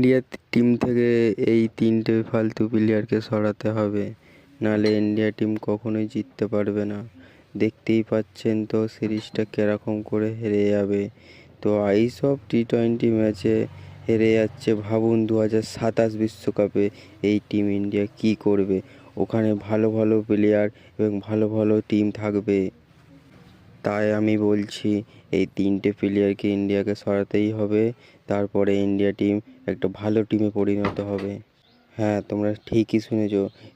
India team থেকে এই তিনটে ফালতু প্লেয়ারকে সরাতে হবে, নাহলে ইন্ডিয়া টিম কখনোই জিততে পারবে না। দেখতেই পাচ্ছেন তো সিরিজটা কীরকম করে হেরে যাবে। তো এইসব টি-20 ম্যাচে হেরে যাচ্ছে, ভাবুন 2027 বিশ্বকাপে এই টিম ইন্ডিয়া কী করবে। ওখানে ভালো ভালো প্লেয়ার এবং ভালো ভালো টিম থাকবে। তাই আমি বলছি এই তিনটে প্লেয়ারকে ইন্ডিয়াকে সরাতেই হবে, তারপরে ইন্ডিয়া টিম একটা ভালো টিমে পরিণত হবে। হ্যাঁ, তোমরা ঠিকই শুনেছ,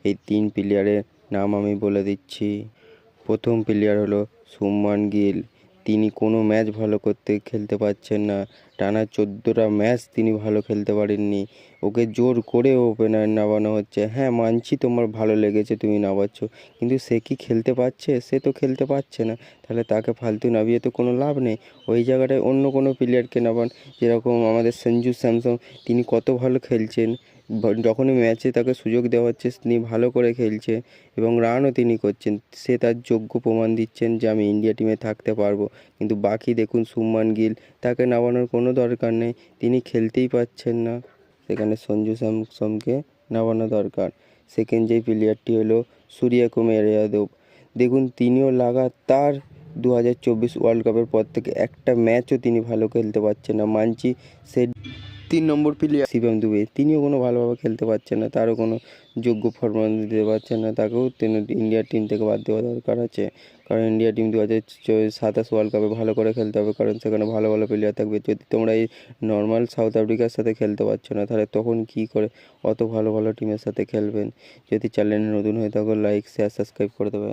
এই তিন প্লেয়ারের নাম আমি বলে দিচ্ছি। প্রথম প্লেয়ার হলো শুভমান গিল। তিনি কোনো ম্যাচ ভালো খেলতে পারছেন না, টানা 14টা ম্যাচ তিনি ভালো খেলতে পারেননি। ওকে জোর করে ওপেনার নামানো হচ্ছে। হ্যাঁ, মানছি তোমার ভালো লেগেছে তুমি নামাচ্ছ, কিন্তু সে কি খেলতে পারছে? সে তো খেলতে পারছে না। তাহলে তাকে ফালতু নামিয়ে তো কোনো লাভ নেই। ওই জায়গাটায় অন্য কোনো প্লেয়ারকে নামান, যেরকম আমাদের সঞ্জু স্যামসন। তিনি কত ভালো খেলছেন, যখনই ম্যাচে তাকে সুযোগ দেওয়া হচ্ছে তিনি ভালো করে খেলছে এবং রানও তিনি করছেন। সে তার যোগ্য প্রমাণ দিচ্ছেন যে আমি ইন্ডিয়া টিমে থাকতে পারবো। কিন্তু বাকি দেখুন শুভমান গিল, তাকে নামানোর কোনো দরকার নেই, তিনি খেলতেই পারছেন না। সেখানে সঞ্জু স্যামসনকে নামানো দরকার। সেকেন্ড যেই প্লেয়ারটি হলো সূর্যকুমার যাদব। দেখুন তিনিও লাগাতার 2024 ওয়ার্ল্ড কাপের পর থেকে একটা ম্যাচও তিনি ভালো খেলতে পারছেন না। মানছি সে 3 নম্বর প্লেয়ার শিবম দুবে, তিনিও কোনো ভালোভাবে খেলতে পারছেন না, তারও কোনো যোগ্য ফরম্যাট দিতে পারছেন না। তাকেও তিনি ইন্ডিয়ার টিম থেকে বাদ দেওয়া দরকার আছে, কারণ ইন্ডিয়া টিম 2027 ওয়ার্ল্ড কাপে ভালো করে খেলতে হবে, কারণ সেখানে ভালো ভালো প্লেয়ার থাকবে। যদি তোমরা এই নর্মাল সাউথ আফ্রিকার সাথে খেলতে পারছো না, তাহলে তখন কী করে অত ভালো ভালো টিমের সাথে খেলবেন? যদি চ্যানেলে নতুন হয়ে থাকো লাইক শেয়ার সাবস্ক্রাইব করে দেবে।